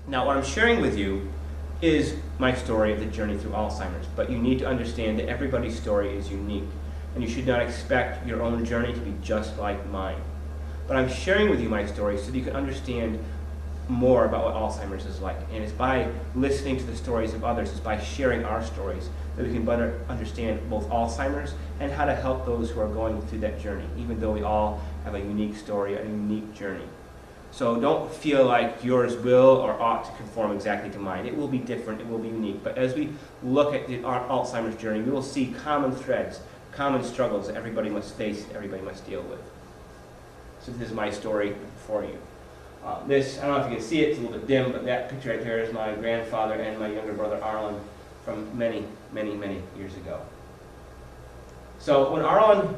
Now, what I'm sharing with you is my story of the journey through Alzheimer's, but you need to understand that everybody's story is unique, and you should not expect your own journey to be just like mine. But I'm sharing with you my story so that you can understand more about what Alzheimer's is like. And it's by listening to the stories of others, it's by sharing our stories, that we can better understand both Alzheimer's and how to help those who are going through that journey, even though we all have a unique story, a unique journey. So don't feel like yours will or ought to conform exactly to mine. It will be different, it will be unique. But as we look at our Alzheimer's journey, we will see common threads, common struggles that everybody must face, that everybody must deal with. So this is my story for you. This, I don't know if you can see it, it's a little bit dim, but that picture right there is my grandfather and my younger brother Arlen from many, many, many years ago. So when Arlen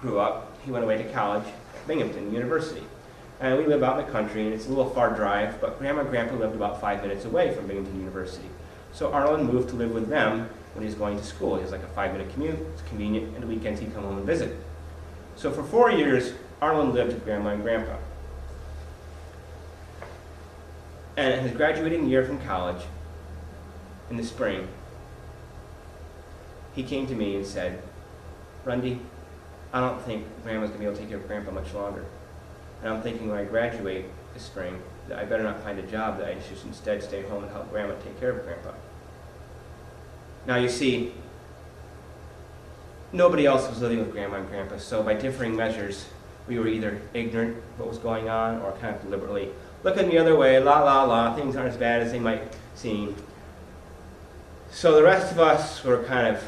grew up, he went away to college at Binghamton University. And we live out in the country, and it's a little far drive, but Grandma and Grandpa lived about 5 minutes away from Binghamton University. So Arlen moved to live with them when he was going to school. He was like a 5-minute commute, it's convenient, and the weekends he'd come home and visit. So for 4 years, Arlen lived with Grandma and Grandpa. And in his graduating year from college, in the spring, he came to me and said, "Rundy, I don't think Grandma's going to be able to take care of Grandpa much longer. And I'm thinking when I graduate this spring that I better not find a job, that I should instead stay home and help Grandma take care of Grandpa." Now you see, nobody else was living with Grandma and Grandpa, so by differing measures, we were either ignorant of what was going on or kind of deliberately looking the other way, la la la, things aren't as bad as they might seem. So the rest of us were kind of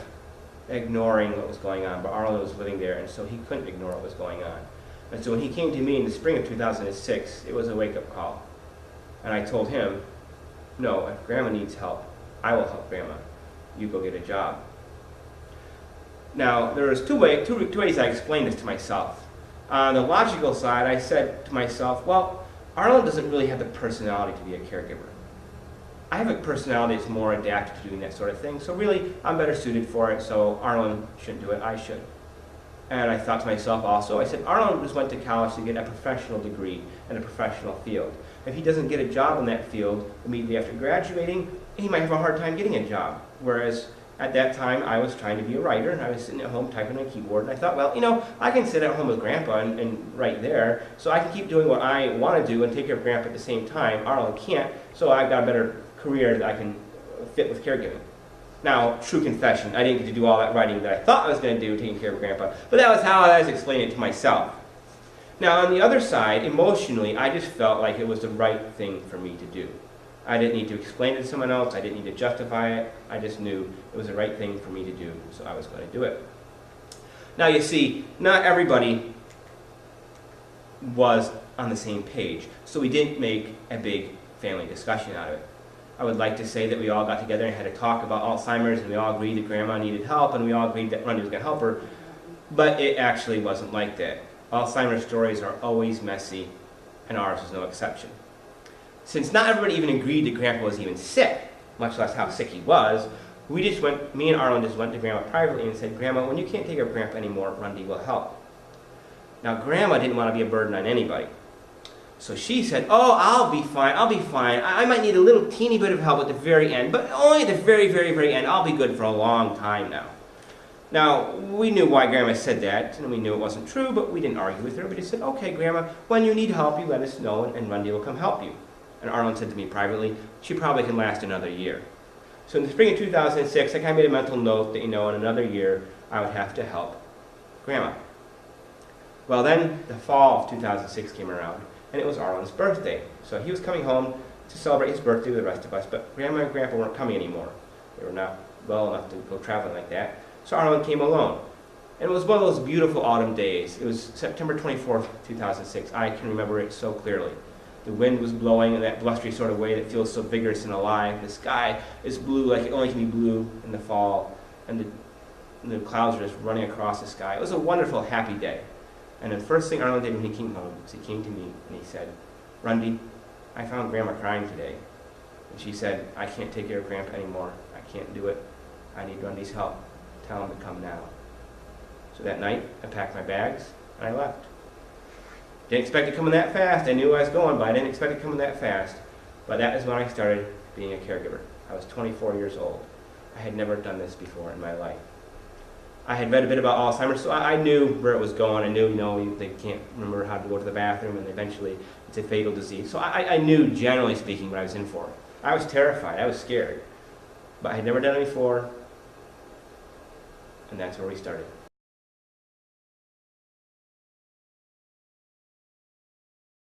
ignoring what was going on, but Arlen was living there, and so he couldn't ignore what was going on. And so when he came to me in the spring of 2006, it was a wake-up call. And I told him, "No, if Grandma needs help, I will help Grandma. You go get a job." Now, there was two ways I explained this to myself. On the logical side, I said to myself, well, Arlen doesn't really have the personality to be a caregiver. I have a personality that's more adapted to doing that sort of thing, so really, I'm better suited for it, so Arlen shouldn't do it, I should. And I thought to myself also, I said, Arlen just went to college to get a professional degree in a professional field. If he doesn't get a job in that field immediately after graduating, he might have a hard time getting a job. Whereas at that time, I was trying to be a writer, and I was sitting at home typing on a keyboard, and I thought, well, I can sit at home with Grandpa and write there, so I can keep doing what I want to do and take care of Grandpa at the same time. Arlen can't, so I've got a better career that I can fit with caregiving. Now, true confession, I didn't get to do all that writing that I thought I was going to do taking care of Grandpa, but that was how I was explaining it to myself. Now, on the other side, emotionally, I just felt like it was the right thing for me to do. I didn't need to explain it to someone else, I didn't need to justify it, I just knew it was the right thing for me to do, so I was going to do it. Now, you see, not everybody was on the same page, so we didn't make a big family discussion out of it. I would like to say that we all got together and had a talk about Alzheimer's, and we all agreed that Grandma needed help, and we all agreed that Rundy was going to help her, but it actually wasn't like that. Alzheimer's stories are always messy, and ours is no exception. Since not everybody even agreed that Grandpa was even sick, much less how sick he was, me and Arlen just went to Grandma privately and said, Grandma, when you can't take care of Grandpa anymore, Rundy will help. Now, Grandma didn't want to be a burden on anybody. So she said, oh, I'll be fine. I might need a little teeny bit of help at the very end, but only at the very, very, very end. I'll be good for a long time now. Now, we knew why Grandma said that, and we knew it wasn't true, but we didn't argue with her. We just said, okay, Grandma, when you need help, you let us know, and Rundy will come help you. And Arlen said to me privately, she probably can last another year. So in the spring of 2006, I kind of made a mental note that, in another year, I would have to help Grandma. Well, then the fall of 2006 came around, and it was Arlen's birthday. So he was coming home to celebrate his birthday with the rest of us, but Grandma and Grandpa weren't coming anymore. They were not well enough to go traveling like that. So Arlen came alone. And it was one of those beautiful autumn days. It was September 24th, 2006. I can remember it so clearly. The wind was blowing in that blustery sort of way that feels so vigorous and alive. The sky is blue like it only can be blue in the fall. And the clouds are just running across the sky. It was a wonderful, happy day. And the first thing Arlen did when he came home was he came to me and he said, Rundy, I found Grandma crying today. And she said, I can't take care of Grandpa anymore. I can't do it. I need Rundy's help. Tell him to come now. So that night, I packed my bags and I left. Didn't expect it coming that fast. I knew I was going, but I didn't expect it coming that fast. But that is when I started being a caregiver. I was 24 years old. I had never done this before in my life. I had read a bit about Alzheimer's, so I knew where it was going. I knew, they can't remember how to go to the bathroom, and eventually it's a fatal disease. So I knew, generally speaking, what I was in for. I was terrified. I was scared. But I had never done it before, and that's where we started.